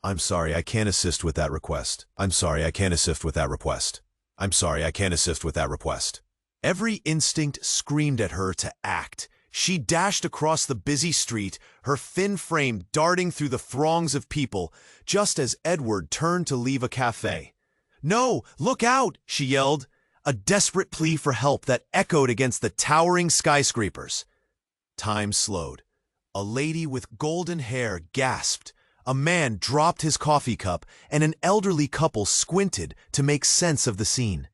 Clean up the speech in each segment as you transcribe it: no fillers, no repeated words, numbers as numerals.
I'm sorry, I can't assist with that request. I'm sorry, I can't assist with that request. I'm sorry, I can't assist with that request. Every instinct screamed at her to act. She dashed across the busy street, her thin frame darting through the throngs of people, just as Edward turned to leave a cafe. "No, look out!" she yelled, a desperate plea for help that echoed against the towering skyscrapers. Time slowed. A lady with golden hair gasped. A man dropped his coffee cup, and an elderly couple squinted to make sense of the scene.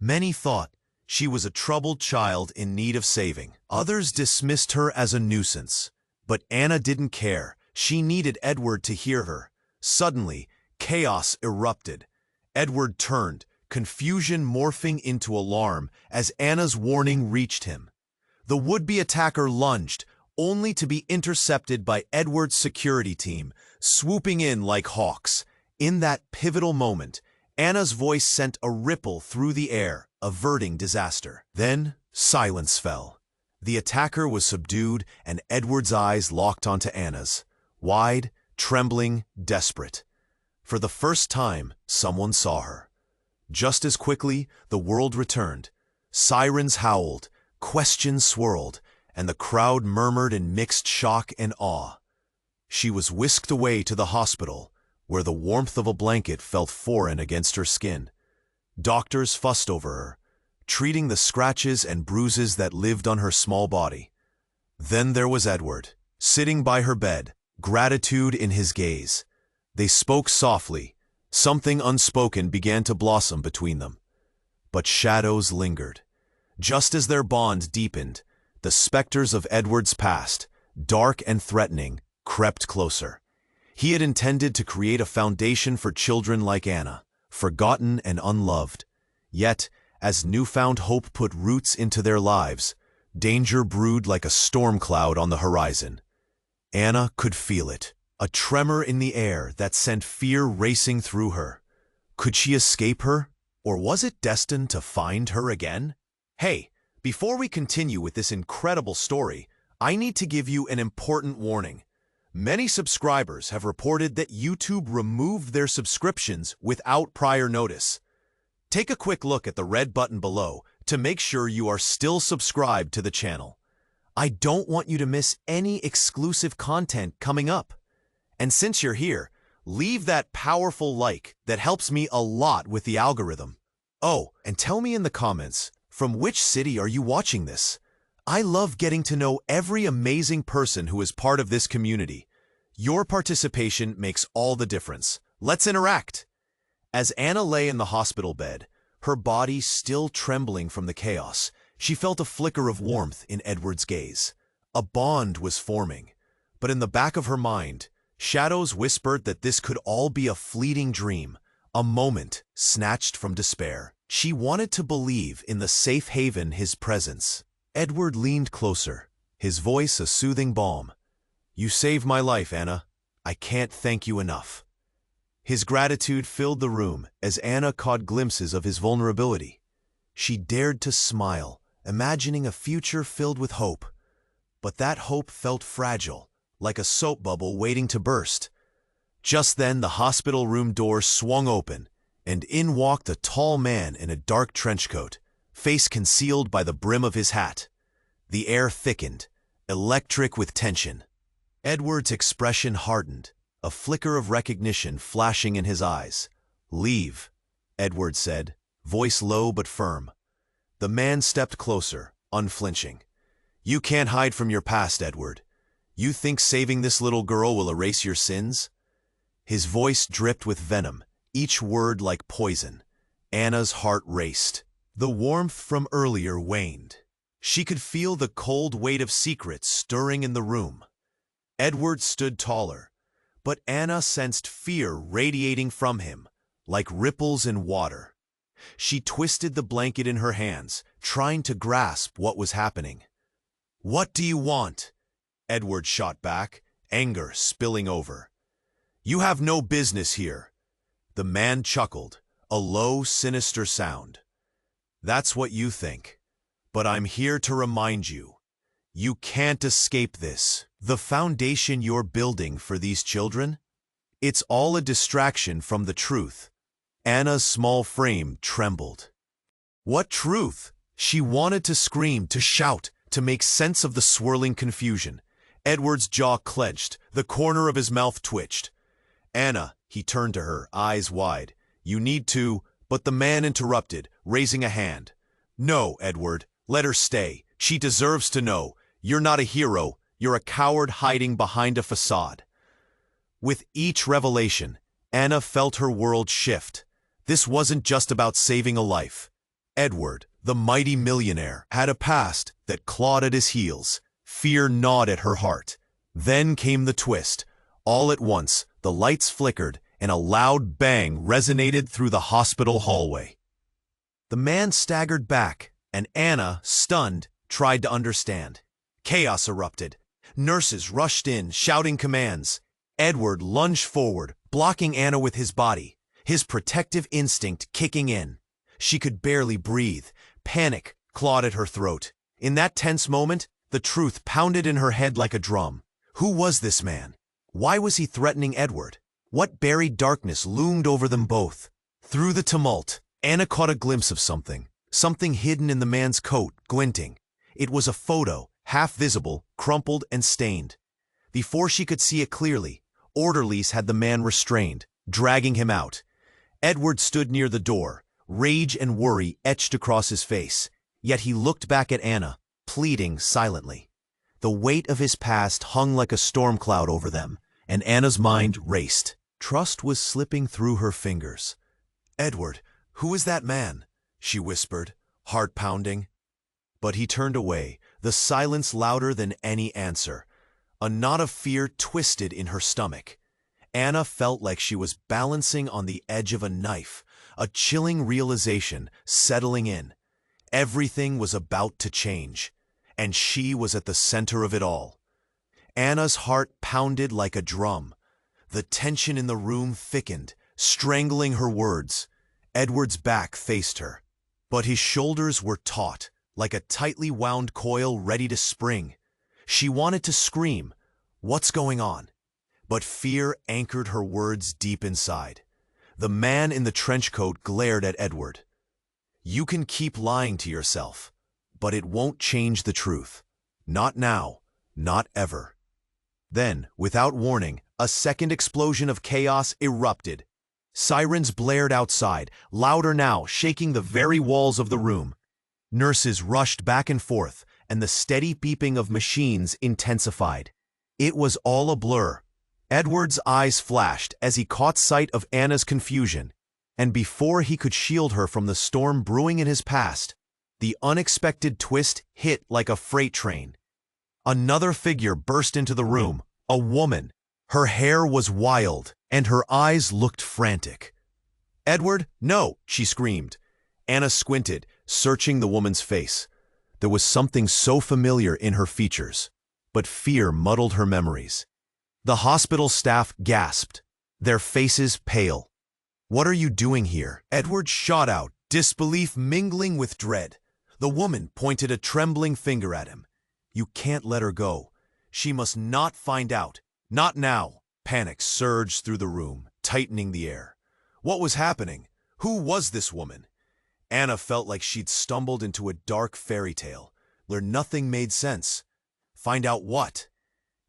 Many thought she was a troubled child in need of saving. Others dismissed her as a nuisance. But Anna didn't care. She needed Edward to hear her. Suddenly, chaos erupted. Edward turned, confusion morphing into alarm as Anna's warning reached him. The would-be attacker lunged, only to be intercepted by Edward's security team, swooping in like hawks. In that pivotal moment, Anna's voice sent a ripple through the air, averting disaster. Then, silence fell. The attacker was subdued, and Edward's eyes locked onto Anna's, wide, trembling, desperate. For the first time, someone saw her. Just as quickly, the world returned. Sirens howled, questions swirled, and the crowd murmured in mixed shock and awe. She was whisked away to the hospital, where the warmth of a blanket felt foreign against her skin. Doctors fussed over her, treating the scratches and bruises that lived on her small body. Then there was Edward, sitting by her bed, gratitude in his gaze. They spoke softly. Something unspoken began to blossom between them. But shadows lingered. Just as their bond deepened, the specters of Edward's past, dark and threatening, crept closer. He had intended to create a foundation for children like Anna, forgotten and unloved. Yet, as newfound hope put roots into their lives, danger brewed like a storm cloud on the horizon. Anna could feel it, a tremor in the air that sent fear racing through her. Could she escape her, or was it destined to find her again? Hey, before we continue with this incredible story, I need to give you an important warning. Many subscribers have reported that YouTube removed their subscriptions without prior notice. Take a quick look at the red button below to make sure you are still subscribed to the channel. I don't want you to miss any exclusive content coming up. And since you're here, leave that powerful like that helps me a lot with the algorithm. Oh, and tell me in the comments, from which city are you watching this? I love getting to know every amazing person who is part of this community. Your participation makes all the difference. Let's interact. As Anna lay in the hospital bed, her body still trembling from the chaos, she felt a flicker of warmth in Edward's gaze. A bond was forming, but in the back of her mind, shadows whispered that this could all be a fleeting dream, a moment snatched from despair. She wanted to believe in the safe haven his presence. Edward leaned closer, his voice a soothing balm. "You saved my life, Anna. I can't thank you enough." His gratitude filled the room as Anna caught glimpses of his vulnerability. She dared to smile, imagining a future filled with hope. But that hope felt fragile, like a soap bubble waiting to burst. Just then the hospital room door swung open, and in walked a tall man in a dark trench coat, face concealed by the brim of his hat. The air thickened, electric with tension. Edward's expression hardened, a flicker of recognition flashing in his eyes. "Leave," Edward said, voice low but firm. The man stepped closer, unflinching. "You can't hide from your past, Edward. You think saving this little girl will erase your sins?" His voice dripped with venom, each word like poison. Anna's heart raced. The warmth from earlier waned. She could feel the cold weight of secrets stirring in the room. Edward stood taller, but Anna sensed fear radiating from him, like ripples in water. She twisted the blanket in her hands, trying to grasp what was happening. "What do you want?" Edward shot back, anger spilling over. "You have no business here." The man chuckled, a low, sinister sound. "That's what you think. But I'm here to remind you. You can't escape this. The foundation you're building for these children? It's all a distraction from the truth. Anna's small frame trembled. What truth? She wanted to scream, to shout, to make sense of the swirling confusion. Edward's jaw clenched, the corner of his mouth twitched. Anna, he turned to her, eyes wide. You need to, but the man interrupted, raising a hand. No, Edward, let her stay. She deserves to know. You're not a hero, you're a coward hiding behind a facade. With each revelation, Anna felt her world shift. This wasn't just about saving a life. Edward, the mighty millionaire, had a past that clawed at his heels. Fear gnawed at her heart. Then came the twist. All at once, the lights flickered, and a loud bang resonated through the hospital hallway. The man staggered back, and Anna, stunned, tried to understand. Chaos erupted. Nurses rushed in, shouting commands. Edward lunged forward, blocking Anna with his body, his protective instinct kicking in. She could barely breathe. Panic clawed at her throat. In that tense moment, the truth pounded in her head like a drum. Who was this man? Why was he threatening Edward? What buried darkness loomed over them both? Through the tumult, Anna caught a glimpse of something hidden in the man's coat, glinting. It was a photo, half visible, crumpled and stained. Before she could see it clearly, orderlies had the man restrained, dragging him out. Edward stood near the door, rage and worry etched across his face. Yet he looked back at Anna, pleading silently. The weight of his past hung like a storm cloud over them, and Anna's mind raced. Trust was slipping through her fingers. "Edward, who is that man?" she whispered, heart pounding. But he turned away, the silence louder than any answer. A knot of fear twisted in her stomach. Anna felt like she was balancing on the edge of a knife, a chilling realization settling in. Everything was about to change, and she was at the center of it all. Anna's heart pounded like a drum. The tension in the room thickened, strangling her words. Edward's back faced her, but his shoulders were taut, like a tightly wound coil ready to spring. She wanted to scream, "What's going on?" But fear anchored her words deep inside. The man in the trench coat glared at Edward. "You can keep lying to yourself, but it won't change the truth. Not now, not ever." Then, without warning, a second explosion of chaos erupted. Sirens blared outside, louder now, shaking the very walls of the room. Nurses rushed back and forth, and the steady beeping of machines intensified. It was all a blur. Edward's eyes flashed as he caught sight of Anna's confusion, and before he could shield her from the storm brewing in his past, the unexpected twist hit like a freight train. Another figure burst into the room, a woman. Her hair was wild, and her eyes looked frantic. "Edward, no!" she screamed. Anna squinted, searching the woman's face. There was something so familiar in her features, but fear muddled her memories. The hospital staff gasped, their faces pale. "What are you doing here?" Edward shot out, disbelief mingling with dread. The woman pointed a trembling finger at him. "You can't let her go. She must not find out. Not now." Panic surged through the room, tightening the air. What was happening? Who was this woman? Anna felt like she'd stumbled into a dark fairy tale, where nothing made sense. Find out what?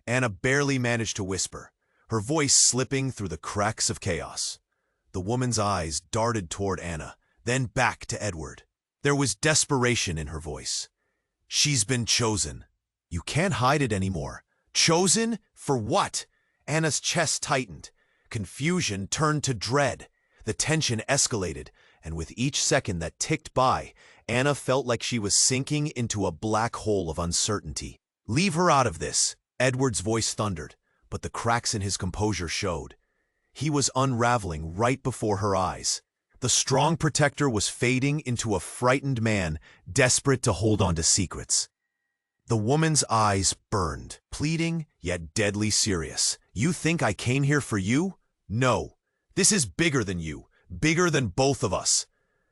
Anna barely managed to whisper, her voice slipping through the cracks of chaos. The woman's eyes darted toward Anna, then back to Edward. There was desperation in her voice. "She's been chosen. You can't hide it anymore. Chosen? For what?" Anna's chest tightened. Confusion turned to dread. The tension escalated, and with each second that ticked by, Anna felt like she was sinking into a black hole of uncertainty. "Leave her out of this," Edward's voice thundered, but the cracks in his composure showed. He was unraveling right before her eyes. The strong protector was fading into a frightened man, desperate to hold on to secrets. The woman's eyes burned, pleading yet deadly serious. "You think I came here for you? No. This is bigger than you, bigger than both of us."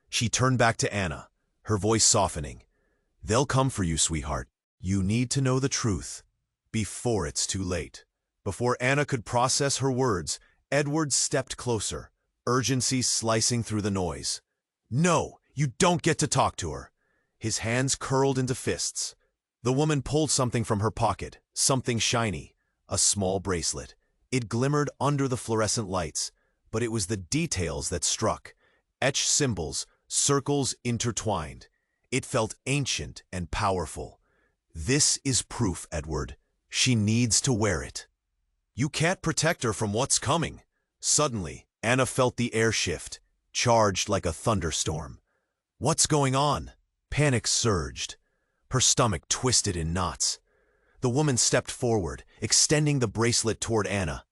She turned back to Anna, her voice softening. "They'll come for you, sweetheart. You need to know the truth before it's too late." Before Anna could process her words, Edward stepped closer, urgency slicing through the noise. "No, you don't get to talk to her." His hands curled into fists. The woman pulled something from her pocket, something shiny, a small bracelet. It glimmered under the fluorescent lights, but it was the details that struck. Etched symbols, circles intertwined. It felt ancient and powerful. "This is proof, Edward. She needs to wear it." "You can't protect her from what's coming." Suddenly, Anna felt the air shift, charged like a thunderstorm. "What's going on?" Panic surged. Her stomach twisted in knots. The woman stepped forward, extending the bracelet toward Anna.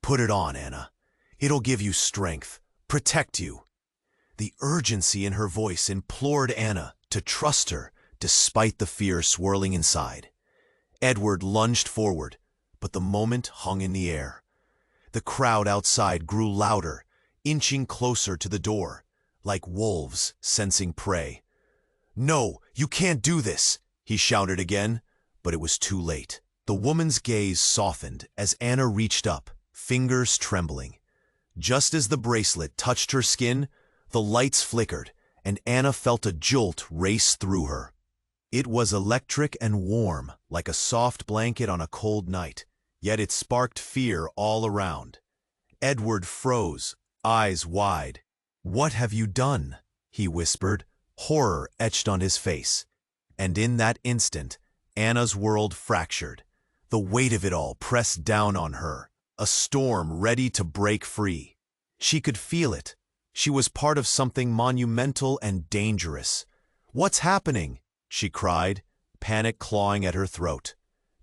"Put it on, Anna. It'll give you strength, protect you." The urgency in her voice implored Anna to trust her despite the fear swirling inside. Edward lunged forward, but the moment hung in the air. The crowd outside grew louder, inching closer to the door, like wolves sensing prey. "No, you can't do this," he shouted again, but it was too late. The woman's gaze softened as Anna reached up, fingers trembling. Just as the bracelet touched her skin, the lights flickered, and Anna felt a jolt race through her. It was electric and warm, like a soft blanket on a cold night, yet it sparked fear all around. Edward froze, eyes wide. "What have you done?" he whispered, horror etched on his face. And in that instant, Anna's world fractured. The weight of it all pressed down on her, a storm ready to break free. She could feel it. She was part of something monumental and dangerous. "What's happening?" she cried, panic clawing at her throat.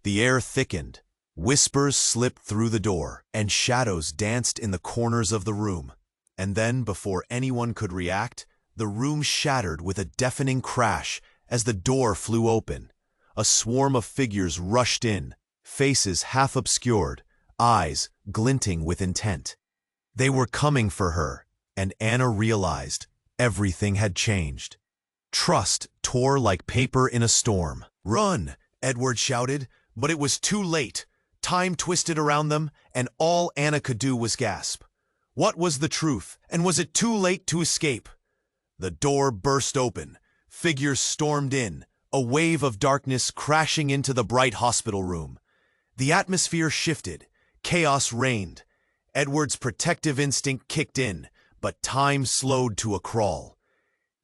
The air thickened. Whispers slipped through the door, and shadows danced in the corners of the room. And then, before anyone could react, the room shattered with a deafening crash as the door flew open. A swarm of figures rushed in, faces half obscured, eyes glinting with intent. They were coming for her, and Anna realized everything had changed. Trust tore like paper in a storm. "Run!" Edward shouted, but it was too late. Time twisted around them, and all Anna could do was gasp. What was the truth, and was it too late to escape? The door burst open. Figures stormed in, a wave of darkness crashing into the bright hospital room. The atmosphere shifted. Chaos reigned. Edward's protective instinct kicked in, but time slowed to a crawl.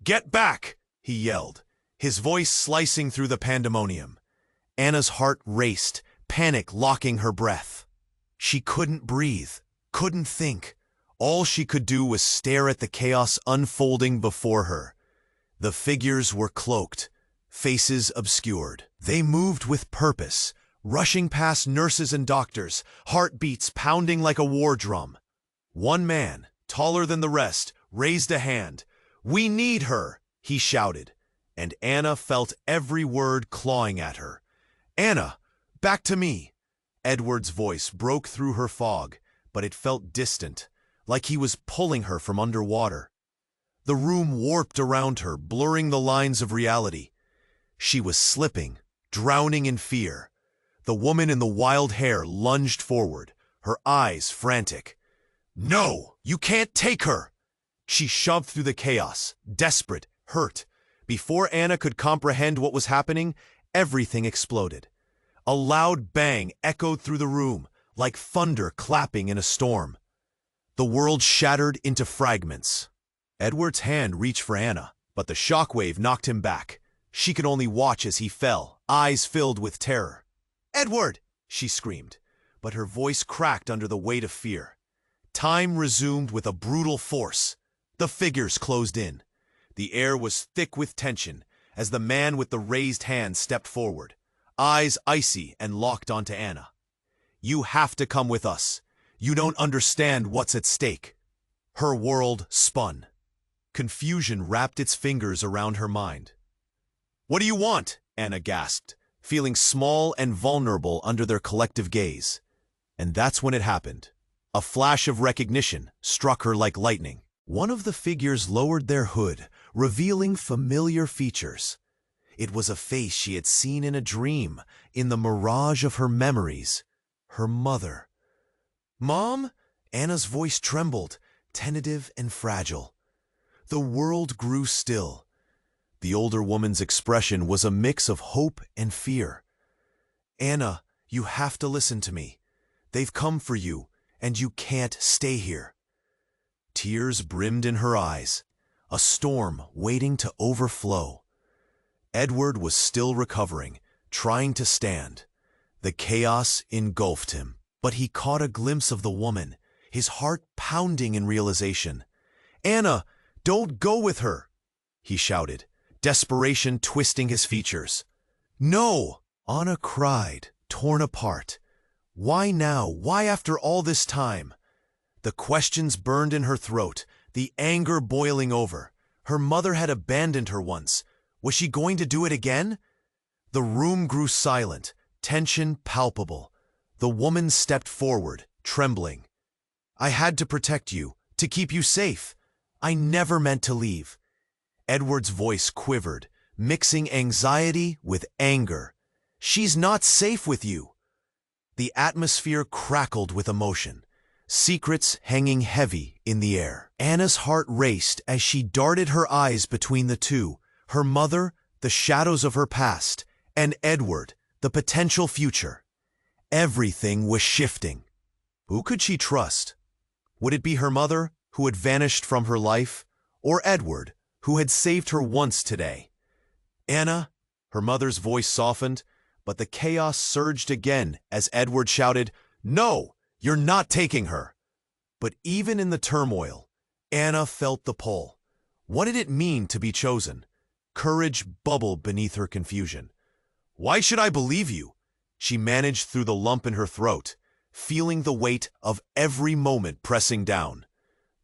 "Get back!" he yelled, his voice slicing through the pandemonium. Anna's heart raced, panic locking her breath. She couldn't breathe, couldn't think. All she could do was stare at the chaos unfolding before her. The figures were cloaked, faces obscured. They moved with purpose, rushing past nurses and doctors, heartbeats pounding like a war drum. One man, taller than the rest, raised a hand. "We need her!" he shouted, and Anna felt every word clawing at her. "Anna, back to me!" Edward's voice broke through her fog, but it felt distant, like he was pulling her from underwater. The room warped around her, blurring the lines of reality. She was slipping, drowning in fear. The woman in the wild hair lunged forward, her eyes frantic. "No, you can't take her!" She shoved through the chaos, desperate, hurt. Before Anna could comprehend what was happening, everything exploded. A loud bang echoed through the room, like thunder clapping in a storm. The world shattered into fragments. Edward's hand reached for Anna, but the shockwave knocked him back. She could only watch as he fell, eyes filled with terror. "Edward!" she screamed, but her voice cracked under the weight of fear. Time resumed with a brutal force. The figures closed in. The air was thick with tension as the man with the raised hand stepped forward, eyes icy and locked onto Anna. "You have to come with us. You don't understand what's at stake." Her world spun. Confusion wrapped its fingers around her mind. "What do you want?" Anna gasped, feeling small and vulnerable under their collective gaze. And that's when it happened. A flash of recognition struck her like lightning. One of the figures lowered their hood, revealing familiar features. It was a face she had seen in a dream, in the mirage of her memories. Her mother. "Mom?" Anna's voice trembled, tentative and fragile. The world grew still. The older woman's expression was a mix of hope and fear. "Anna, you have to listen to me. They've come for you, and you can't stay here." Tears brimmed in her eyes, a storm waiting to overflow. Edward was still recovering, trying to stand. The chaos engulfed him, but he caught a glimpse of the woman, his heart pounding in realization. "Anna, don't go with her!" he shouted, desperation twisting his features. "No!" Anna cried, torn apart. Why now? Why after all this time? The questions burned in her throat, the anger boiling over. Her mother had abandoned her once. Was she going to do it again? The room grew silent, tension palpable. The woman stepped forward, trembling. "I had to protect you, to keep you safe. I never meant to leave." Edward's voice quivered, mixing anxiety with anger. "She's not safe with you." The atmosphere crackled with emotion, secrets hanging heavy in the air. Anna's heart raced as she darted her eyes between the two, her mother, the shadows of her past, and Edward, the potential future. Everything was shifting. Who could she trust? Would it be her mother, who had vanished from her life, or Edward, who had saved her once today? "Anna," her mother's voice softened, but the chaos surged again as Edward shouted, "No, you're not taking her." But even in the turmoil, Anna felt the pull. What did it mean to be chosen? Courage bubbled beneath her confusion. "Why should I believe you?" she managed through the lump in her throat, feeling the weight of every moment pressing down.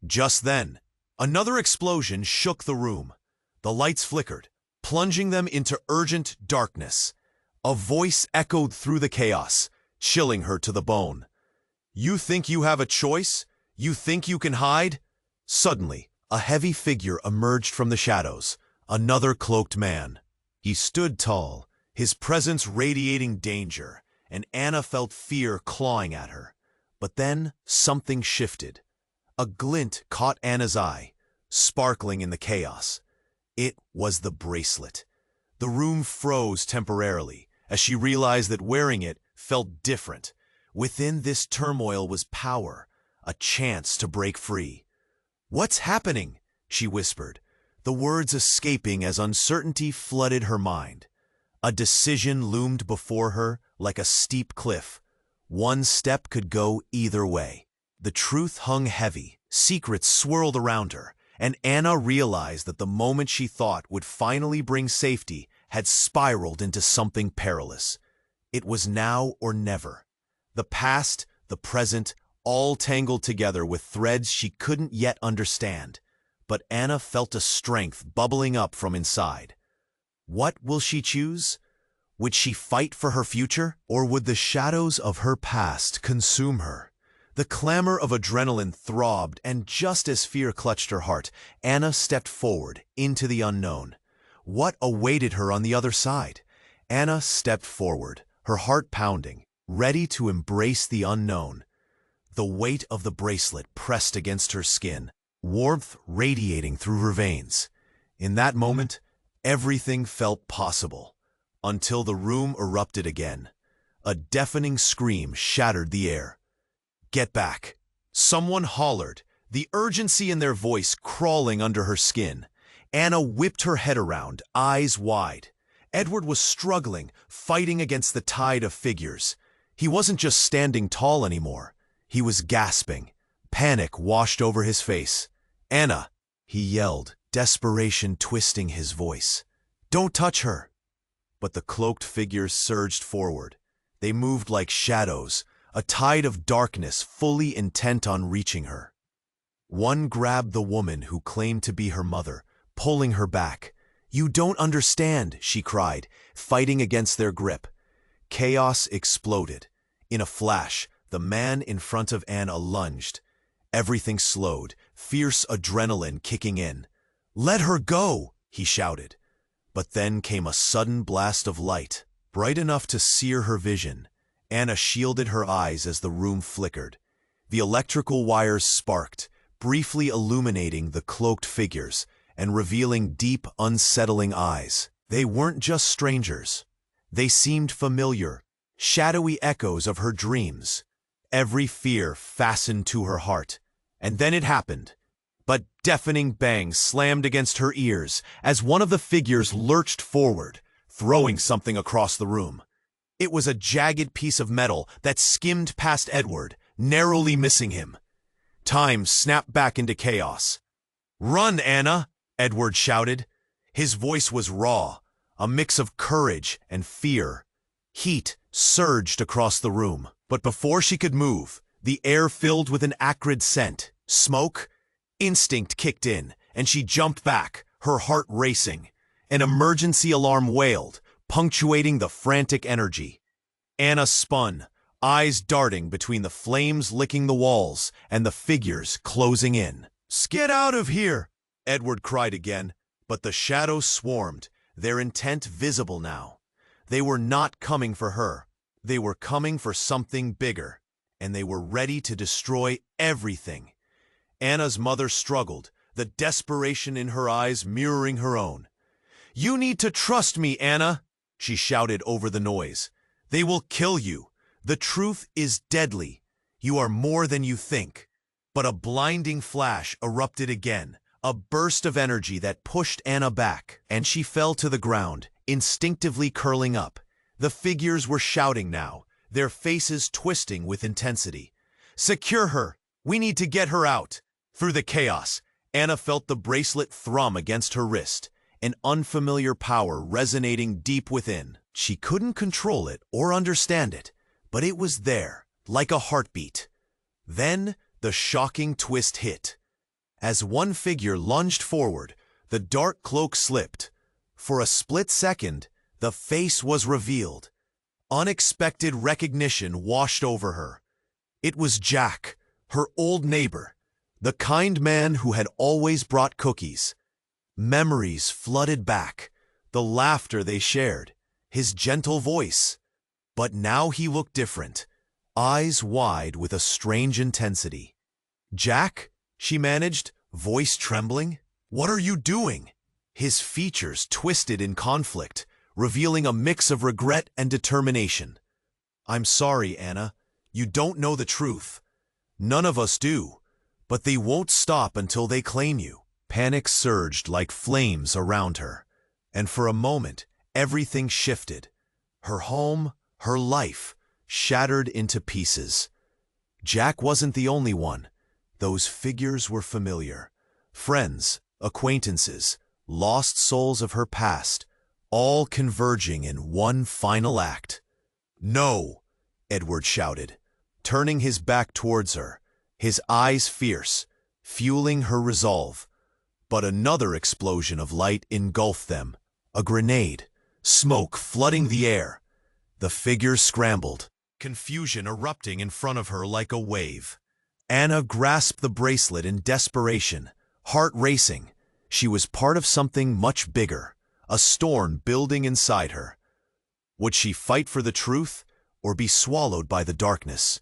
Just then, another explosion shook the room. The lights flickered, plunging them into urgent darkness. A voice echoed through the chaos, chilling her to the bone. "You think you have a choice? You think you can hide?" Suddenly, a heavy figure emerged from the shadows, another cloaked man. He stood tall, his presence radiating danger, and Anna felt fear clawing at her. But then something shifted. A glint caught Anna's eye, sparkling in the chaos. It was the bracelet. The room froze temporarily as she realized that wearing it felt different. Within this turmoil was power, a chance to break free. "What's happening?" she whispered, the words escaping as uncertainty flooded her mind. A decision loomed before her like a steep cliff. One step could go either way. The truth hung heavy, secrets swirled around her, and Anna realized that the moment she thought would finally bring safety had spiraled into something perilous. It was now or never. The past, the present, all tangled together with threads she couldn't yet understand. But Anna felt a strength bubbling up from inside. What will she choose? Would she fight for her future, or would the shadows of her past consume her? The clamor of adrenaline throbbed, and just as fear clutched her heart, Anna stepped forward into the unknown. What awaited her on the other side? Anna stepped forward, her heart pounding, ready to embrace the unknown. The weight of the bracelet pressed against her skin, warmth radiating through her veins. In that moment, everything felt possible, until the room erupted again. A deafening scream shattered the air. "Get back!" Someone hollered, the urgency in their voice crawling under her skin. Anna whipped her head around, eyes wide. Edward was struggling, fighting against the tide of figures. He wasn't just standing tall anymore. He was gasping. Panic washed over his face. "Anna!" he yelled, desperation twisting his voice. "Don't touch her!" But the cloaked figures surged forward. They moved like shadows, a tide of darkness fully intent on reaching her. One grabbed the woman who claimed to be her mother, pulling her back. "You don't understand," she cried, fighting against their grip. Chaos exploded. In a flash, the man in front of Anna lunged. Everything slowed, fierce adrenaline kicking in. "Let her go!" he shouted. But then came a sudden blast of light, bright enough to sear her vision. Anna shielded her eyes as the room flickered. The electrical wires sparked, briefly illuminating the cloaked figures and revealing deep, unsettling eyes. They weren't just strangers. They seemed familiar, shadowy echoes of her dreams. Every fear fastened to her heart. And then it happened. But deafening bangs slammed against her ears as one of the figures lurched forward, throwing something across the room. It was a jagged piece of metal that skimmed past Edward, narrowly missing him. Time snapped back into chaos. "Run, Anna!" Edward shouted. His voice was raw, a mix of courage and fear. Heat surged across the room, but before she could move, the air filled with an acrid scent. Smoke? Instinct kicked in, and she jumped back, her heart racing. An emergency alarm wailed, punctuating the frantic energy. Anna spun, eyes darting between the flames licking the walls and the figures closing in. "Get out of here!" Edward cried again, but the shadows swarmed, their intent visible now. They were not coming for her. They were coming for something bigger, and they were ready to destroy everything. Anna's mother struggled, the desperation in her eyes mirroring her own. "You need to trust me, Anna," she shouted over the noise. "They will kill you. The truth is deadly. You are more than you think." But a blinding flash erupted again, a burst of energy that pushed Anna back, and she fell to the ground, instinctively curling up. The figures were shouting now, their faces twisting with intensity. "Secure her! We need to get her out!" Through the chaos, Anna felt the bracelet thrum against her wrist, an unfamiliar power resonating deep within. She couldn't control it or understand it, but it was there, like a heartbeat. Then the shocking twist hit. As one figure lunged forward, the dark cloak slipped. For a split second, the face was revealed. Unexpected recognition washed over her. It was Jack, her old neighbor, the kind man who had always brought cookies. Memories flooded back, the laughter they shared, his gentle voice. But now he looked different, eyes wide with a strange intensity. "Jack?" she managed, voice trembling. "What are you doing?" His features twisted in conflict, revealing a mix of regret and determination. "I'm sorry, Anna. You don't know the truth. None of us do. But they won't stop until they claim you." Panic surged like flames around her, and for a moment, everything shifted. Her home, her life, shattered into pieces. Jack wasn't the only one. Those figures were familiar. Friends, acquaintances, lost souls of her past, all converging in one final act. "No!" Edward shouted, turning his back towards her, his eyes fierce, fueling her resolve. But another explosion of light engulfed them, a grenade, smoke flooding the air. The figures scrambled, confusion erupting in front of her like a wave. Anna grasped the bracelet in desperation, heart racing. She was part of something much bigger, a storm building inside her. Would she fight for the truth, or be swallowed by the darkness?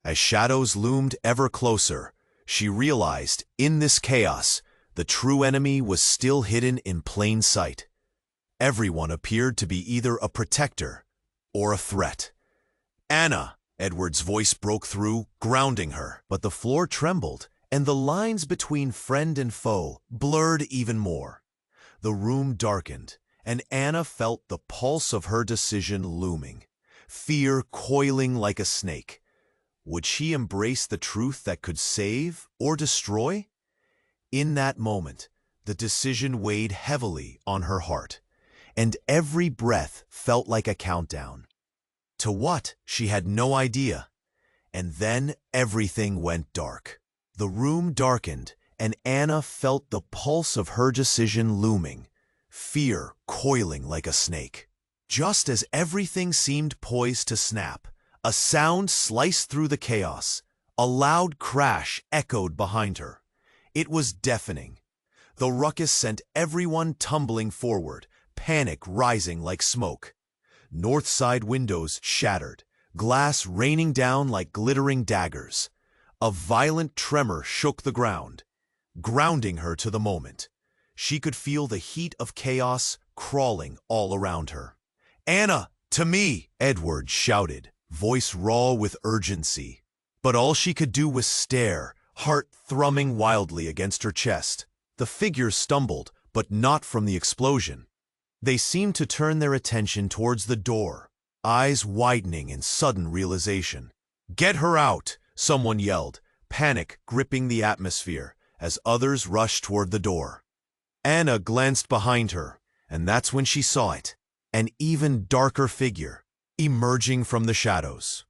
As shadows loomed ever closer, she realized, in this chaos, the true enemy was still hidden in plain sight. Everyone appeared to be either a protector or a threat. "Anna!" Edward's voice broke through, grounding her. But the floor trembled, and the lines between friend and foe blurred even more. The room darkened, and Anna felt the pulse of her decision looming, fear coiling like a snake. Would she embrace the truth that could save or destroy? In that moment, the decision weighed heavily on her heart, and every breath felt like a countdown. To what, she had no idea. And then everything went dark. The room darkened, and Anna felt the pulse of her decision looming, fear coiling like a snake. Just as everything seemed poised to snap, a sound sliced through the chaos. A loud crash echoed behind her. It was deafening. The ruckus sent everyone tumbling forward, panic rising like smoke. North side windows shattered, glass raining down like glittering daggers. A violent tremor shook the ground, grounding her to the moment. She could feel the heat of chaos crawling all around her. "Anna, to me!" Edward shouted, voice raw with urgency. But all she could do was stare, heart thrumming wildly against her chest. The figures stumbled, but not from the explosion. They seemed to turn their attention towards the door, eyes widening in sudden realization. "Get her out!" someone yelled, panic gripping the atmosphere as others rushed toward the door. Anna glanced behind her, and that's when she saw it, an even darker figure, emerging from the shadows.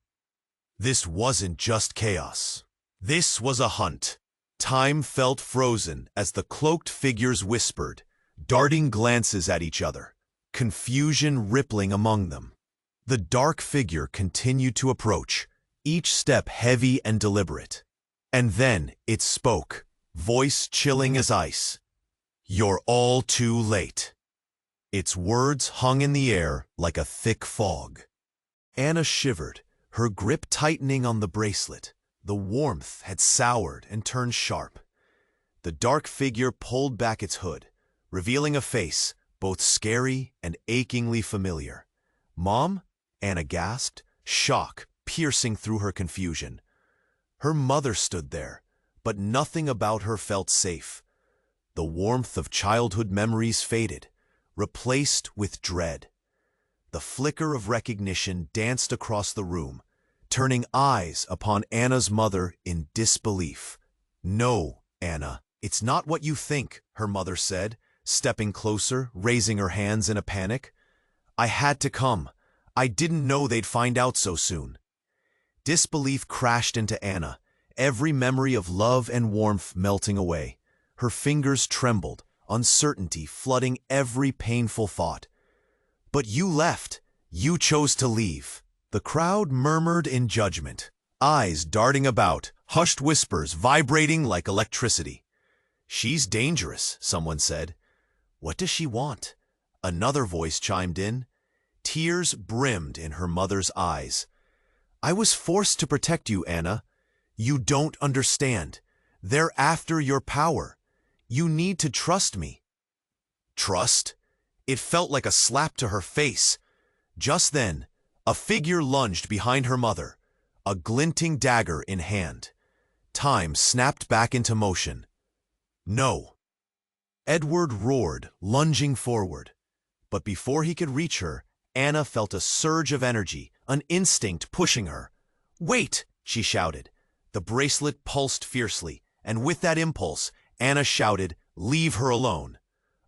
This wasn't just chaos. This was a hunt. Time felt frozen as the cloaked figures whispered, darting glances at each other, confusion rippling among them. The dark figure continued to approach, each step heavy and deliberate. And then it spoke, voice chilling as ice. "You're all too late." Its words hung in the air like a thick fog. Anna shivered, her grip tightening on the bracelet. The warmth had soured and turned sharp. The dark figure pulled back its hood, revealing a face both scary and achingly familiar. "Mom?" Anna gasped, shock piercing through her confusion. Her mother stood there, but nothing about her felt safe. The warmth of childhood memories faded, replaced with dread. The flicker of recognition danced across the room, turning eyes upon Anna's mother in disbelief. "No, Anna, it's not what you think," her mother said, stepping closer, raising her hands in a panic. "I had to come. I didn't know they'd find out so soon." Disbelief crashed into Anna, every memory of love and warmth melting away. Her fingers trembled, uncertainty flooding every painful thought. "But you left. You chose to leave." The crowd murmured in judgment, eyes darting about, hushed whispers vibrating like electricity. "She's dangerous," someone said. "What does she want?" Another voice chimed in. Tears brimmed in her mother's eyes. "I was forced to protect you, Anna. You don't understand. They're after your power. You need to trust me." Trust? It felt like a slap to her face. Just then, a figure lunged behind her mother, a glinting dagger in hand. Time snapped back into motion. "No!" Edward roared, lunging forward. But before he could reach her, Anna felt a surge of energy, an instinct pushing her. "Wait!" she shouted. The bracelet pulsed fiercely, and with that impulse, Anna shouted, "Leave her alone."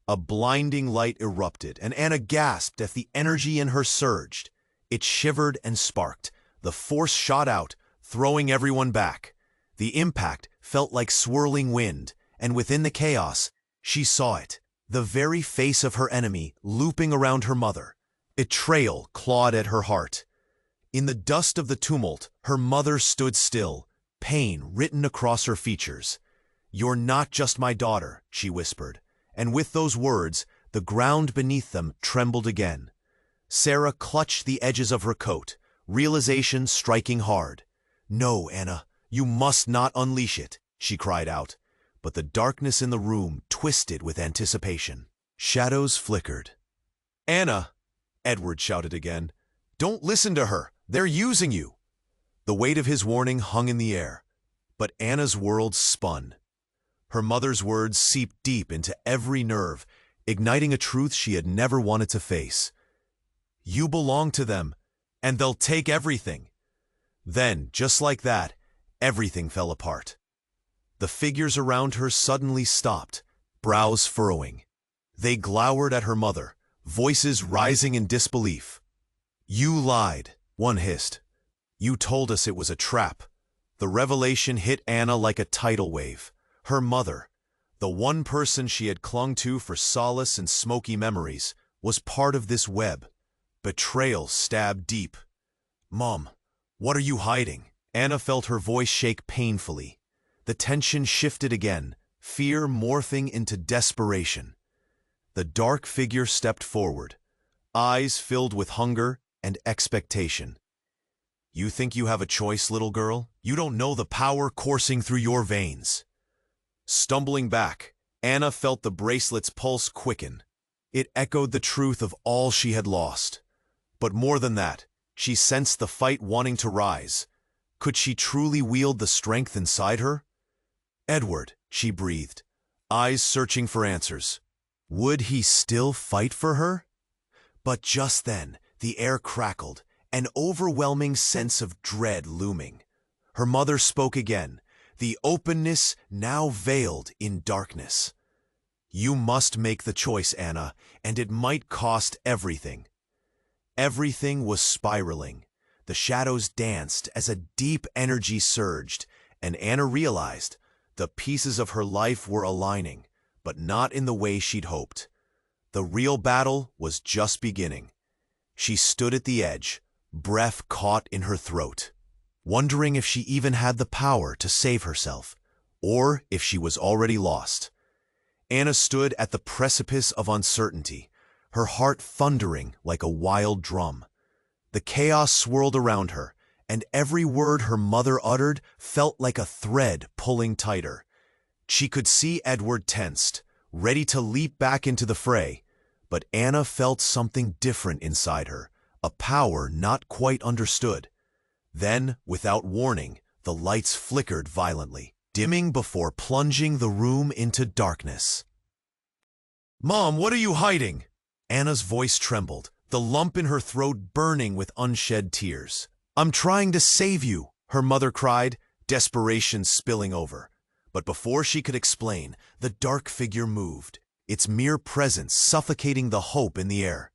A blinding light erupted, and Anna gasped as the energy in her surged. It shivered and sparked. The force shot out, throwing everyone back. The impact felt like swirling wind, and within the chaos, she saw it, the very face of her enemy looping around her mother. Betrayal clawed at her heart. In the dust of the tumult, her mother stood still, pain written across her features. "You're not just my daughter," she whispered, and with those words, the ground beneath them trembled again. Sarah clutched the edges of her coat, realization striking hard. "No, Anna, you must not unleash it," she cried out, but the darkness in the room twisted with anticipation. Shadows flickered. "Anna!" Edward shouted again. "Don't listen to her! They're using you!" The weight of his warning hung in the air, but Anna's world spun. Her mother's words seeped deep into every nerve, igniting a truth she had never wanted to face. "You belong to them, and they'll take everything." Then, just like that, everything fell apart. The figures around her suddenly stopped, brows furrowing. They glowered at her mother, voices rising in disbelief. "You lied," one hissed. "You told us it was a trap." The revelation hit Anna like a tidal wave. Her mother, the one person she had clung to for solace and smoky memories, was part of this web. Betrayal stabbed deep. "Mom, what are you hiding?" Anna felt her voice shake painfully. The tension shifted again, fear morphing into desperation. The dark figure stepped forward, eyes filled with hunger and expectation. You think you have a choice, little girl? You don't know the power coursing through your veins. Stumbling back, Anna felt the bracelet's pulse quicken. It echoed the truth of all she had lost. But more than that, she sensed the fight wanting to rise. Could she truly wield the strength inside her? Edward, she breathed, eyes searching for answers. Would he still fight for her? But just then, the air crackled, an overwhelming sense of dread looming. Her mother spoke again, the openness now veiled in darkness. You must make the choice, Anna, and it might cost everything. Everything was spiraling. The shadows danced as a deep energy surged, and Anna realized the pieces of her life were aligning, but not in the way she'd hoped. The real battle was just beginning. She stood at the edge, breath caught in her throat, wondering if she even had the power to save herself, or if she was already lost. Anna stood at the precipice of uncertainty, her heart thundering like a wild drum. The chaos swirled around her, and every word her mother uttered felt like a thread pulling tighter. She could see Edward tensed, ready to leap back into the fray, but Anna felt something different inside her, a power not quite understood. Then, without warning, the lights flickered violently, dimming before plunging the room into darkness. "Mom, what are you hiding?" Anna's voice trembled, the lump in her throat burning with unshed tears. "I'm trying to save you," her mother cried, desperation spilling over. But before she could explain, the dark figure moved, its mere presence suffocating the hope in the air.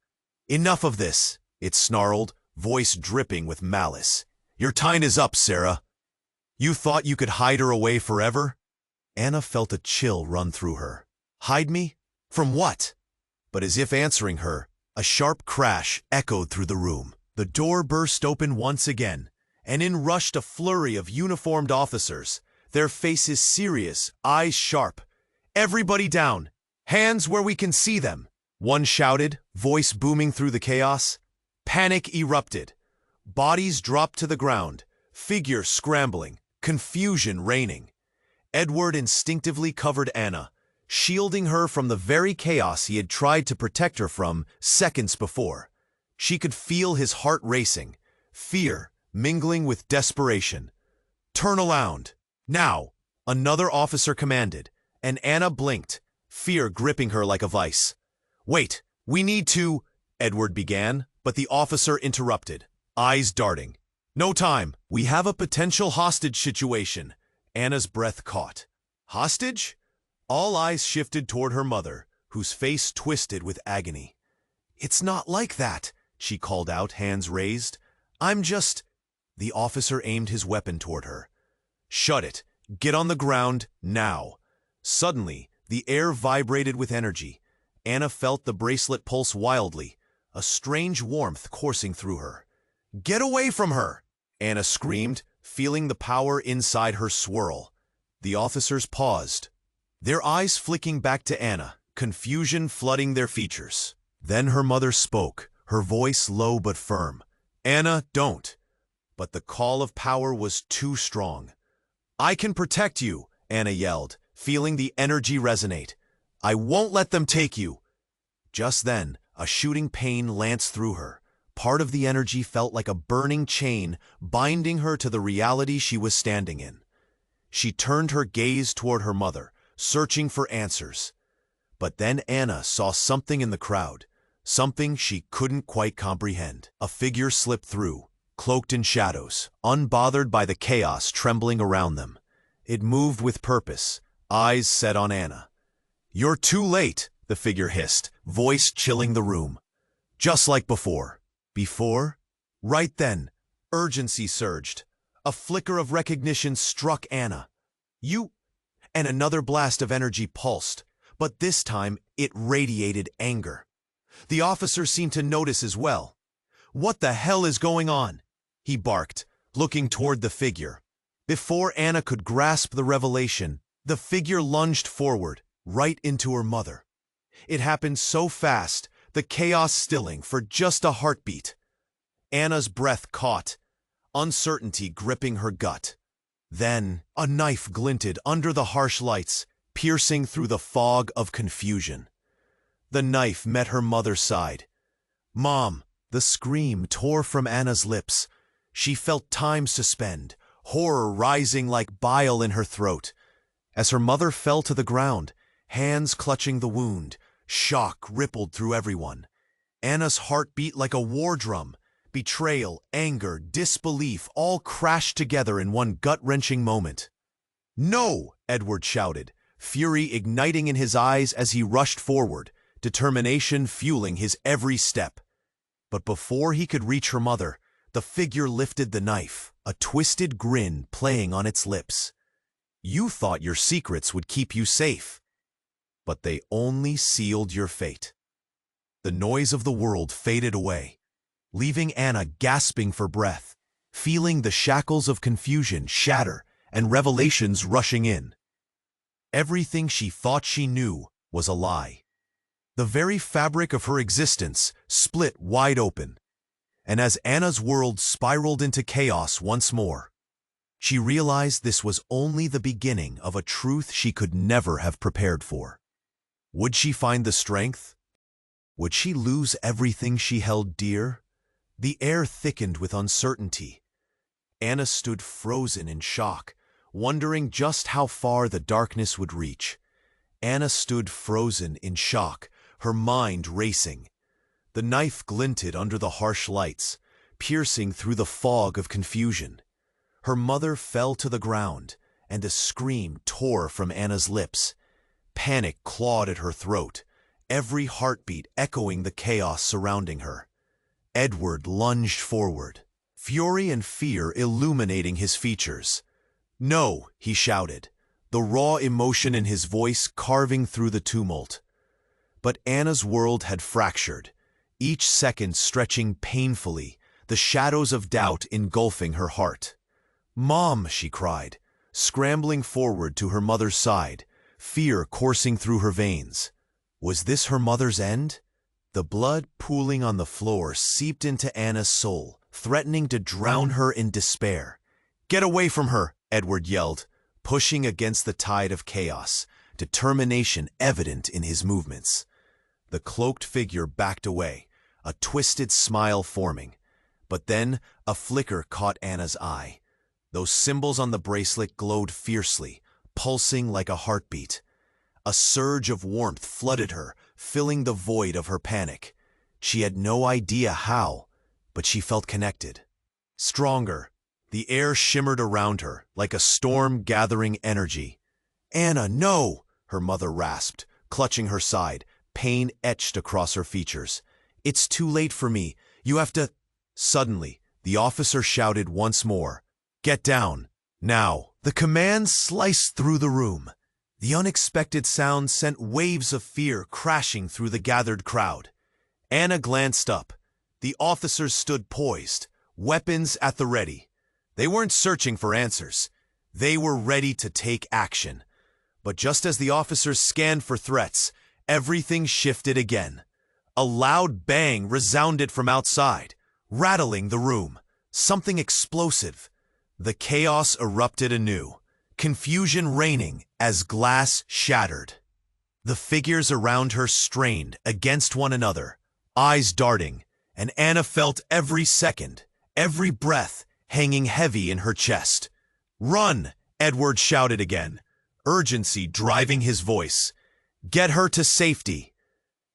"Enough of this," it snarled, voice dripping with malice. "Your time is up, Sarah. You thought you could hide her away forever?" Anna felt a chill run through her. Hide me? From what? But as if answering her, a sharp crash echoed through the room. The door burst open once again, and in rushed a flurry of uniformed officers, their faces serious, eyes sharp. "Everybody down! Hands where we can see them!" One shouted, voice booming through the chaos. Panic erupted. Bodies dropped to the ground, figures scrambling, confusion reigning. Edward instinctively covered Anna, shielding her from the very chaos he had tried to protect her from seconds before. She could feel his heart racing, fear mingling with desperation. "Turn around! Now!" another officer commanded, and Anna blinked, fear gripping her like a vice. "Wait, we need to—" Edward began, but the officer interrupted, eyes darting. "No time. We have a potential hostage situation." Anna's breath caught. Hostage? All eyes shifted toward her mother, whose face twisted with agony. "It's not like that," she called out, hands raised. "I'm just—" The officer aimed his weapon toward her. "Shut it. Get on the ground, now." Suddenly, the air vibrated with energy. Anna felt the bracelet pulse wildly, a strange warmth coursing through her. "Get away from her!" Anna screamed, feeling the power inside her swirl. The officers paused, their eyes flicking back to Anna, confusion flooding their features. Then her mother spoke, her voice low but firm. "Anna, don't." But the call of power was too strong. "I can protect you," Anna yelled, feeling the energy resonate. "I won't let them take you." Just then, a shooting pain lanced through her. Part of the energy felt like a burning chain binding her to the reality she was standing in. She turned her gaze toward her mother, searching for answers. But then Anna saw something in the crowd, something she couldn't quite comprehend. A figure slipped through, cloaked in shadows, unbothered by the chaos trembling around them. It moved with purpose, eyes set on Anna. "You're too late," the figure hissed, voice chilling the room. Just like before. Before? Right then, urgency surged. A flicker of recognition struck Anna. "You—" And another blast of energy pulsed, but this time it radiated anger. The officer seemed to notice as well. "What the hell is going on?" he barked, looking toward the figure. Before Anna could grasp the revelation, the figure lunged forward, right into her mother. It happened so fast, the chaos stilling for just a heartbeat. Anna's breath caught. uncertainty gripping her gut. Then, a knife glinted under the harsh lights, piercing through the fog of confusion. The knife met her mother's side. "Mom!" The scream tore from Anna's lips. She felt time suspend, horror rising like bile in her throat. As her mother fell to the ground, hands clutching the wound, shock rippled through everyone. Anna's heart beat like a war drum. Betrayal, anger, disbelief all crashed together in one gut-wrenching moment. "No!" Edward shouted, fury igniting in his eyes as he rushed forward, determination fueling his every step. But before he could reach her mother, the figure lifted the knife, a twisted grin playing on its lips. "You thought your secrets would keep you safe, but they only sealed your fate." The noise of the world faded away, leaving Anna gasping for breath, feeling the shackles of confusion shatter and revelations rushing in. Everything she thought she knew was a lie. The very fabric of her existence split wide open, and as Anna's world spiraled into chaos once more, she realized this was only the beginning of a truth she could never have prepared for. Would she find the strength? Would she lose everything she held dear? The air thickened with uncertainty. Anna stood frozen in shock, wondering just how far the darkness would reach. Anna stood frozen in shock, her mind racing. The knife glinted under the harsh lights, piercing through the fog of confusion. Her mother fell to the ground, and a scream tore from Anna's lips. Panic clawed at her throat, every heartbeat echoing the chaos surrounding her. Edward lunged forward, fury and fear illuminating his features. "No!" he shouted, the raw emotion in his voice carving through the tumult. But Anna's world had fractured, each second stretching painfully, the shadows of doubt engulfing her heart. "Mom!" she cried, scrambling forward to her mother's side, fear coursing through her veins. Was this her mother's end? The blood pooling on the floor seeped into Anna's soul, threatening to drown her in despair. "Get away from her!" Edward yelled, pushing against the tide of chaos, determination evident in his movements. The cloaked figure backed away, a twisted smile forming. But then a flicker caught Anna's eye. Those symbols on the bracelet glowed fiercely, pulsing like a heartbeat. A surge of warmth flooded her, filling the void of her panic. She had no idea how, but she felt connected. Stronger. The air shimmered around her, like a storm gathering energy. "Anna, no!" her mother rasped, clutching her side, pain etched across her features. "It's too late for me. You have to—" Suddenly, the officer shouted once more, "Get down, now!" The command sliced through the room. The unexpected sound sent waves of fear crashing through the gathered crowd. Anna glanced up. The officers stood poised, weapons at the ready. They weren't searching for answers. They were ready to take action. But just as the officers scanned for threats, everything shifted again. A loud bang resounded from outside, rattling the room. Something explosive. The chaos erupted anew, confusion reigning as glass shattered. The figures around her strained against one another, eyes darting, and Anna felt every second, every breath hanging heavy in her chest. "Run!" Edward shouted again, urgency driving his voice. "Get her to safety."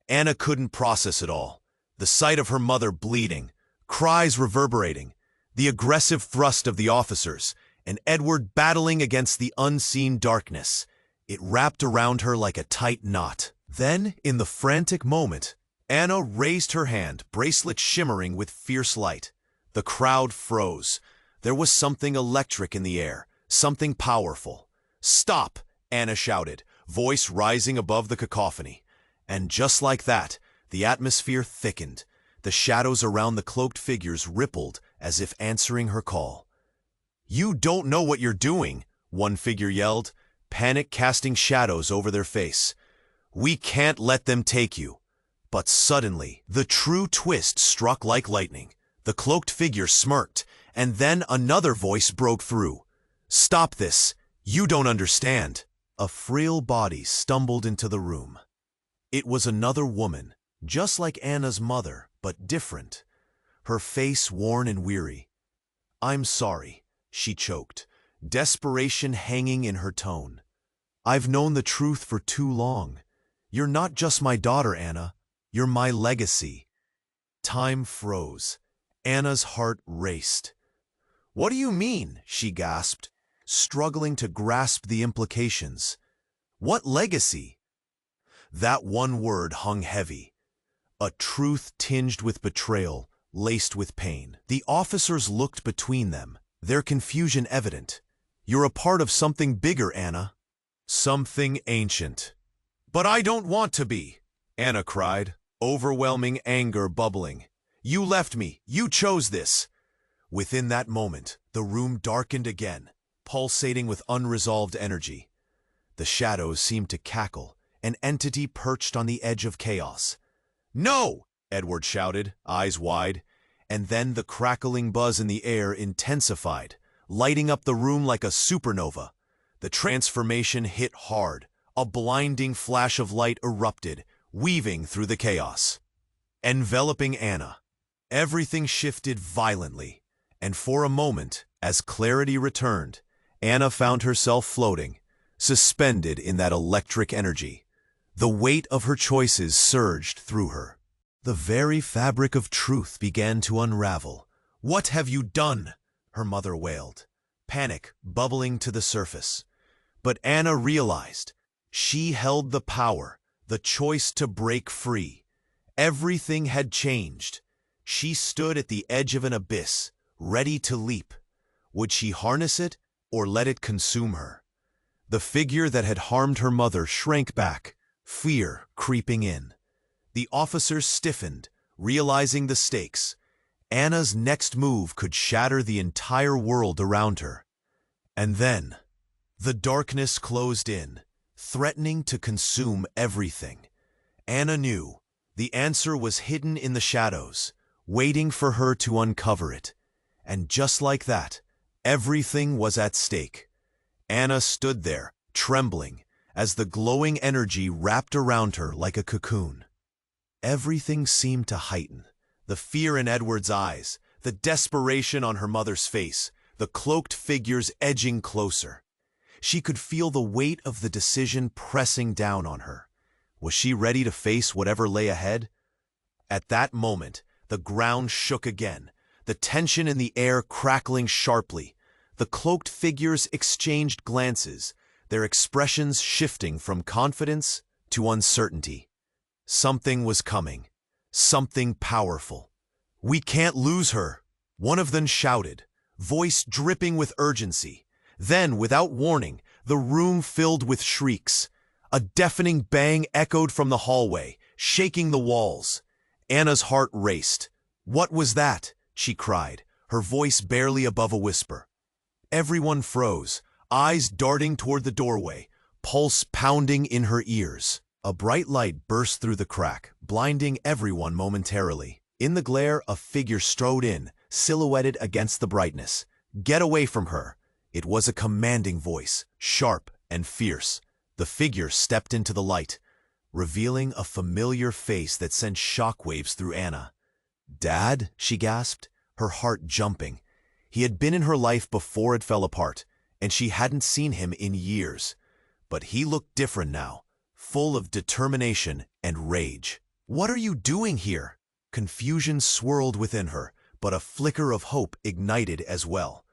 Anna couldn't process it all. The sight of her mother bleeding, cries reverberating, the aggressive thrust of the officers, and Edward battling against the unseen darkness. It wrapped around her like a tight knot. Then, in the frantic moment, Anna raised her hand, bracelet shimmering with fierce light. The crowd froze. There was something electric in the air, something powerful. "Stop!" Anna shouted, voice rising above the cacophony. And just like that, the atmosphere thickened. The shadows around the cloaked figures rippled as if answering her call. "You don't know what you're doing," one figure yelled, panic casting shadows over their face. "We can't let them take you." But suddenly, the true twist struck like lightning. The cloaked figure smirked, And then another voice broke through. "Stop this! You don't understand!" A frail body stumbled into the room. It was another woman, just like Anna's mother, but different. Her face worn and weary. "I'm sorry," she choked, desperation hanging in her tone. "I've known the truth for too long. You're not just my daughter, Anna. You're my legacy." Time froze. Anna's heart raced. "What do you mean?" she gasped, struggling to grasp the implications. "What legacy?" That one word hung heavy. A truth tinged with betrayal, laced with pain. The officers looked between them, their confusion evident. "You're a part of something bigger, Anna. Something ancient." "But I don't want to be," Anna cried, overwhelming anger bubbling. "You left me. You chose this." Within that moment, the room darkened again, pulsating with unresolved energy. The shadows seemed to cackle, an entity perched on the edge of chaos. "No!" Edward shouted, eyes wide, and then the crackling buzz in the air intensified, lighting up the room like a supernova. The transformation hit hard. A blinding flash of light erupted, weaving through the chaos, enveloping Anna. Everything shifted violently, and for a moment, as clarity returned, Anna found herself floating, suspended in that electric energy. The weight of her choices surged through her. The very fabric of truth began to unravel. "What have you done?" her mother wailed, panic bubbling to the surface. But Anna realized she held the power, the choice to break free. Everything had changed. She stood at the edge of an abyss, ready to leap. Would she harness it or let it consume her? The figure that had harmed her mother shrank back, fear creeping in. The officers stiffened, realizing the stakes. Anna's next move could shatter the entire world around her. And then, the darkness closed in, threatening to consume everything. Anna knew the answer was hidden in the shadows, waiting for her to uncover it. And just like that, everything was at stake. Anna stood there, trembling, as the glowing energy wrapped around her like a cocoon. Everything seemed to heighten. The fear in Edward's eyes, the desperation on her mother's face, the cloaked figures edging closer. She could feel the weight of the decision pressing down on her. Was she ready to face whatever lay ahead? At that moment, the ground shook again, the tension in the air crackling sharply. The cloaked figures exchanged glances, their expressions shifting from confidence to uncertainty. Something was coming, something powerful. "We can't lose her," one of them shouted, voice dripping with urgency. Then, without warning, the room filled with shrieks. A deafening bang echoed from the hallway, shaking the walls. Anna's heart raced. "What was that?" she cried, her voice barely above a whisper. Everyone froze, eyes darting toward the doorway, pulse pounding in her ears. A bright light burst through the crack, blinding everyone momentarily. In the glare, a figure strode in, silhouetted against the brightness. "Get away from her!" It was a commanding voice, sharp and fierce. The figure stepped into the light, revealing a familiar face that sent shockwaves through Anna. "Dad?" she gasped, her heart jumping. He had been in her life before it fell apart, and she hadn't seen him in years. But he looked different now, full of determination and rage. "What are you doing here?" Confusion swirled within her, but a flicker of hope ignited as well.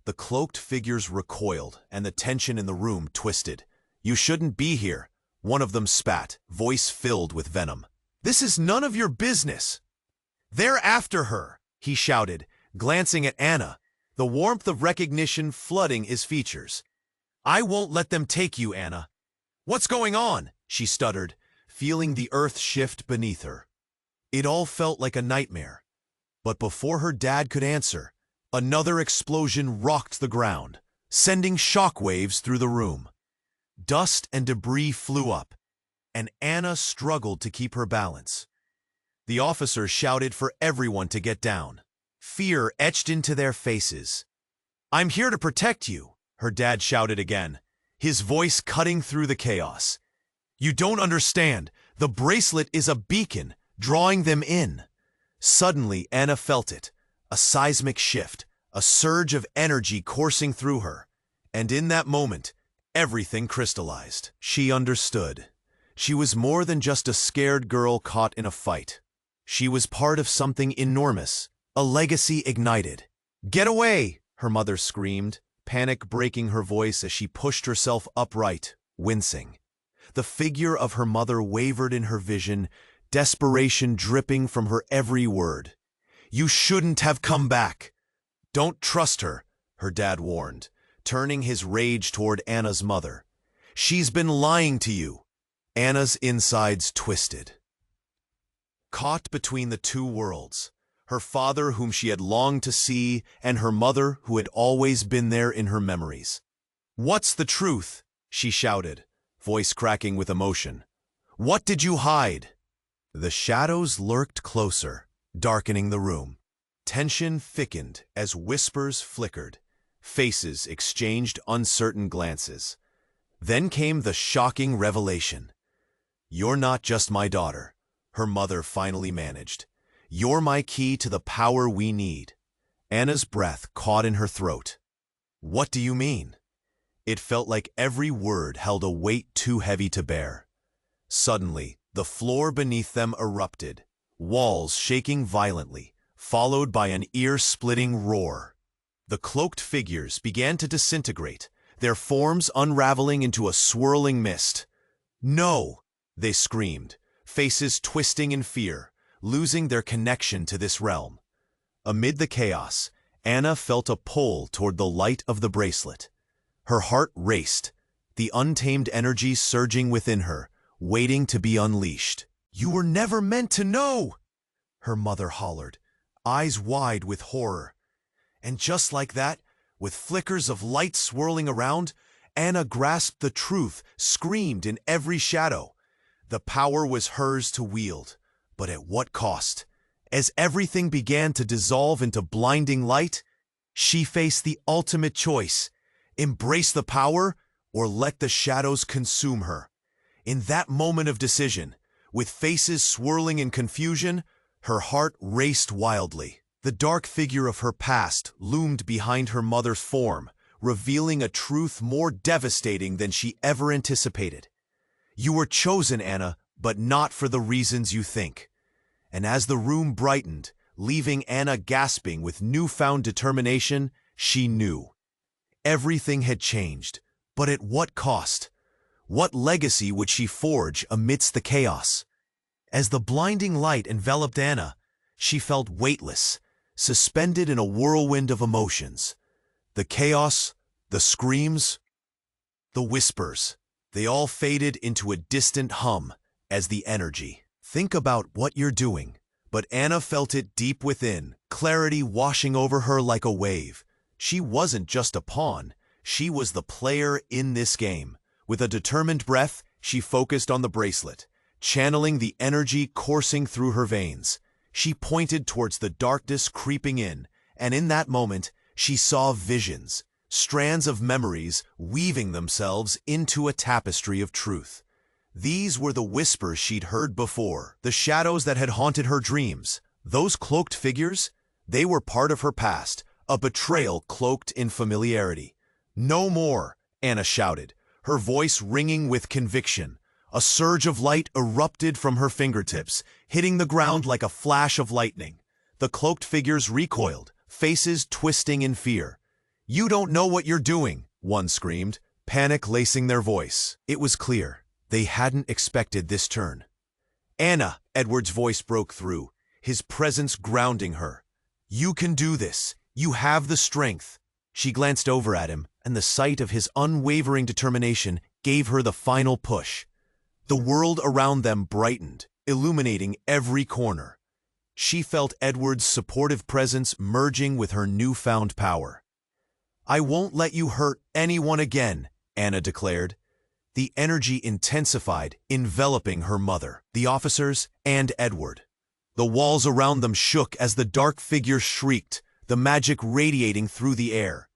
The cloaked figures recoiled, and the tension in the room twisted. "You shouldn't be here," one of them spat, voice filled with venom. "This is none of your business." "They're after her," he shouted, glancing at Anna, the warmth of recognition flooding his features. "I won't let them take you, Anna." "What's going on?" she stuttered, feeling the earth shift beneath her. It all felt like a nightmare. But before her dad could answer, another explosion rocked the ground, sending shockwaves through the room. Dust and debris flew up, and Anna struggled to keep her balance. The officer shouted for everyone to get down. fear etched into their faces. "I'm here to protect you," her dad shouted again, his voice cutting through the chaos. "You don't understand. The bracelet is a beacon, drawing them in." Suddenly, Anna felt it, a seismic shift, a surge of energy coursing through her. And in that moment, everything crystallized. She understood. She was more than just a scared girl caught in a fight. She was part of something enormous, a legacy ignited. "Get away!" her mother screamed, panic breaking her voice as she pushed herself upright, wincing. The figure of her mother wavered in her vision, desperation dripping from her every word. "You shouldn't have come back." "Don't trust her," her dad warned, turning his rage toward Anna's mother. "She's been lying to you." Anna's insides twisted. Caught between the two worlds, her father whom she had longed to see and her mother who had always been there in her memories. "What's the truth?" she shouted, voice cracking with emotion. "What did you hide?" The shadows lurked closer, darkening the room. Tension thickened as whispers flickered. Faces exchanged uncertain glances. Then came the shocking revelation. "You're not just my daughter," her mother finally managed. "You're my key to the power we need." Anna's breath caught in her throat. "What do you mean?" It felt like every word held a weight too heavy to bear. Suddenly, the floor beneath them erupted, walls shaking violently, followed by an ear-splitting roar. The cloaked figures began to disintegrate, their forms unraveling into a swirling mist. "No!" they screamed, faces twisting in fear, losing their connection to this realm. Amid the chaos, Anna felt a pull toward the light of the bracelet. Her heart raced, the untamed energy surging within her, waiting to be unleashed. "You were never meant to know!" her mother hollered, eyes wide with horror. And just like that, with flickers of light swirling around, Anna grasped the truth, screamed in every shadow. The power was hers to wield, but at what cost? As everything began to dissolve into blinding light, she faced the ultimate choice: embrace the power or let the shadows consume her. In that moment of decision, with faces swirling in confusion, her heart raced wildly. The dark figure of her past loomed behind her mother's form, revealing a truth more devastating than she ever anticipated. "You were chosen, Anna, but not for the reasons you think." And as the room brightened, leaving Anna gasping with newfound determination, she knew. Everything had changed, but at what cost? What legacy would she forge amidst the chaos? As the blinding light enveloped Anna, she felt weightless, suspended in a whirlwind of emotions. The chaos, the screams, the whispers, they all faded into a distant hum as the energy. "Think about what you're doing." But Anna felt it deep within, clarity washing over her like a wave. She wasn't just a pawn, she was the player in this game. With a determined breath, she focused on the bracelet, channeling the energy coursing through her veins. She pointed towards the darkness creeping in, and in that moment, she saw visions, strands of memories weaving themselves into a tapestry of truth. These were the whispers she'd heard before, the shadows that had haunted her dreams. Those cloaked figures, they were part of her past, a betrayal cloaked in familiarity. "No more," Anna shouted, her voice ringing with conviction. A surge of light erupted from her fingertips, hitting the ground like a flash of lightning. The cloaked figures recoiled, faces twisting in fear. "You don't know what you're doing," one screamed, panic lacing their voice. It was clear. They hadn't expected this turn. "Anna," Edward's voice broke through, his presence grounding her. "You can do this. You have the strength." She glanced over at him, and the sight of his unwavering determination gave her the final push. The world around them brightened, illuminating every corner. She felt Edward's supportive presence merging with her newfound power. "I won't let you hurt anyone again," Anna declared. The energy intensified, enveloping her mother, the officers, and Edward. The walls around them shook as the dark figure shrieked, the magic radiating through the air.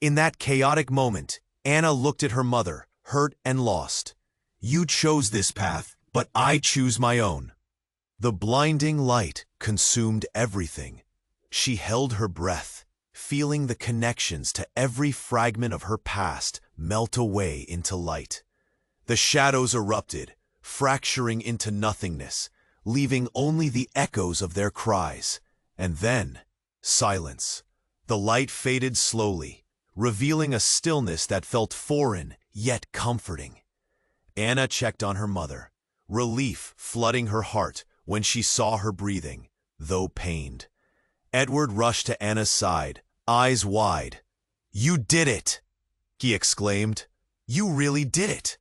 In that chaotic moment, Anna looked at her mother, hurt and lost. "You chose this path, but I choose my own." The blinding light consumed everything. She held her breath, feeling the connections to every fragment of her past melt away into light. The shadows erupted, fracturing into nothingness, leaving only the echoes of their cries. And then, silence. The light faded slowly, revealing a stillness that felt foreign yet comforting. Anna checked on her mother, relief flooding her heart when she saw her breathing, though pained. Edward rushed to Anna's side, eyes wide. "You did it!" he exclaimed. "You really did it!"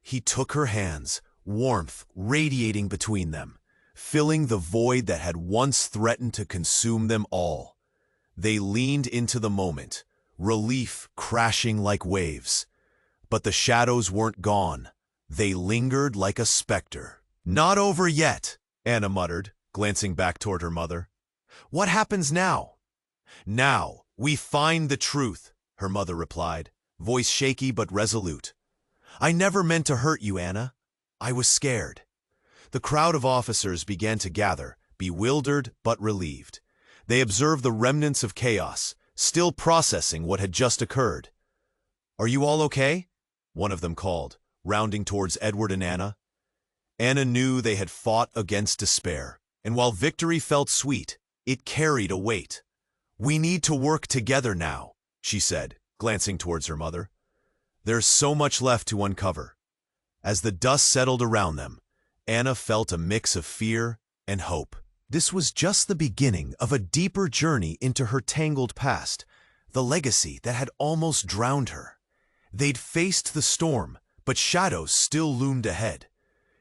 He took her hands, warmth radiating between them, filling the void that had once threatened to consume them all. They leaned into the moment, relief crashing like waves. But the shadows weren't gone. They lingered like a specter. "Not over yet," Anna muttered, glancing back toward her mother. "What happens now?" "Now, we find the truth," her mother replied, voice shaky but resolute. "I never meant to hurt you, Anna. I was scared." The crowd of officers began to gather, bewildered but relieved. They observed the remnants of chaos, still processing what had just occurred. "Are you all okay?" one of them called, rounding towards Edward and Anna. Anna knew they had fought against despair, and while victory felt sweet, it carried a weight. "We need to work together now," she said, glancing towards her mother. "There's so much left to uncover." As the dust settled around them, Anna felt a mix of fear and hope. This was just the beginning of a deeper journey into her tangled past, the legacy that had almost drowned her. They'd faced the storm, but shadows still loomed ahead.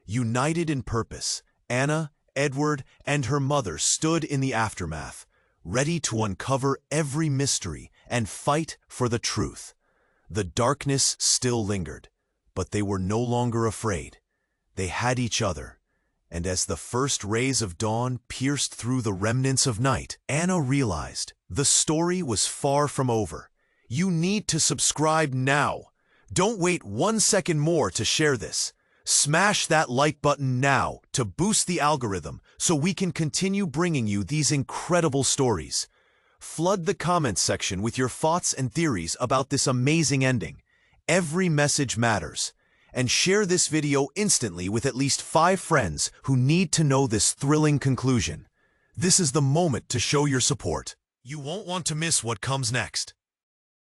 United in purpose, Anna, Edward, and her mother stood in the aftermath, ready to uncover every mystery and fight for the truth. The darkness still lingered, but they were no longer afraid. They had each other, and as the first rays of dawn pierced through the remnants of night, Anna realized the story was far from over. You need to subscribe now. Don't wait 1 second more to share this. Smash that like button now to boost the algorithm so we can continue bringing you these incredible stories. Flood the comments section with your thoughts and theories about this amazing ending. Every message matters. And share this video instantly with at least 5 friends who need to know this thrilling conclusion. This is the moment to show your support. You won't want to miss what comes next.